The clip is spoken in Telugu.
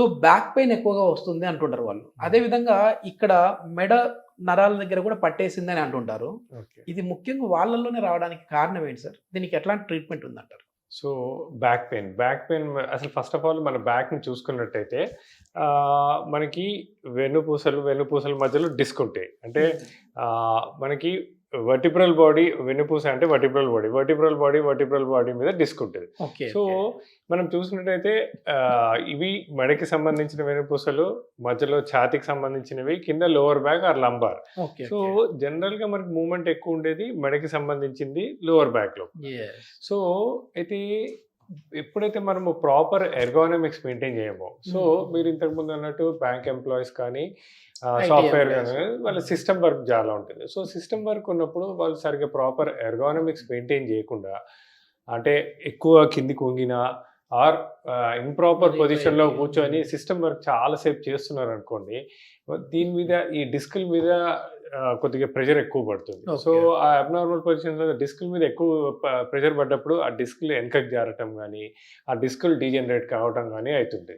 సో బ్యాక్ పెయిన్ ఎక్కువగా వస్తుంది అంటుంటారు వాళ్ళు. అదే విధంగా ఇక్కడ మెడ నరాల దగ్గర కూడా పట్టేసిందని అంటుంటారు. ఓకే. ఇది ముఖ్యంగా వాళ్ళలోనే రావడానికి కారణం ఏంటి సార్? దీనికి ఎట్లాంటి ట్రీట్మెంట్ ఉందంటారు? సో బ్యాక్ పెయిన్ అసలు ఫస్ట్ ఆఫ్ ఆల్ మన బ్యాక్‌ని చూసుకున్నట్టయితే మనకి వెన్నుపూసల మధ్యలో డిస్క్ ఉంటాయి. అంటే మనకి వర్టిబ్రల్ బాడీ వెన్నుపూస అంటే వర్టిబ్రల్ బాడీ మీద డిస్క్ ఉంటది. ఓకే. సో మనం చూసినట్టయితే ఇవి మెడకి సంబంధించిన వెన్నుపూసలు, మధ్యలో ఛాతీకి సంబంధించినవి, కింద lower back or lumbar. Okay. So జనరల్‌గా మనకి మూవ్‌మెంట్ ఎక్కువ ఉండేది మెడకి సంబంధించింది లోవర్ బ్యాక్‌లో. యెస్. సో అయితే ఎప్పుడైతే మనము ప్రాపర్ ఎర్గోనామిక్స్ మెయింటైన్ చేయమో, సో మీరు ఇంతకు ముందు అన్నట్టు బ్యాంక్ ఎంప్లాయీస్ కానీ సాఫ్ట్వేర్ కానీ వాళ్ళ సిస్టమ్ వర్క్ చాలా ఉంటుంది. సో సిస్టమ్ వర్క్ ఉన్నప్పుడు వాళ్ళు సరిగ్గా ప్రాపర్ ఎర్గోనామిక్స్ మెయింటైన్ చేయకుండా, అంటే ఎక్కువ కిందికి వంగినా ఆర్ ఇంప్రాపర్ పొజిషన్లో కూర్చొని సిస్టమ్ వర్క్ చాలాసేపు చేస్తున్నారు అనుకోండి, దీని మీద ఈ డిస్కుల మీద కొద్దిగా ప్రెషర్ ఎక్కువ పడుతుంది. సో ఆ అబ్నార్మల్ పొజిషన్లో డిస్కుల మీద ఎక్కువ ప్రెషర్ పడ్డప్పుడు ఆ డిస్కులు వెనకకి జారటం కానీ, ఆ డిస్కులు డీజనరేట్ కావటం కానీ అవుతుంది.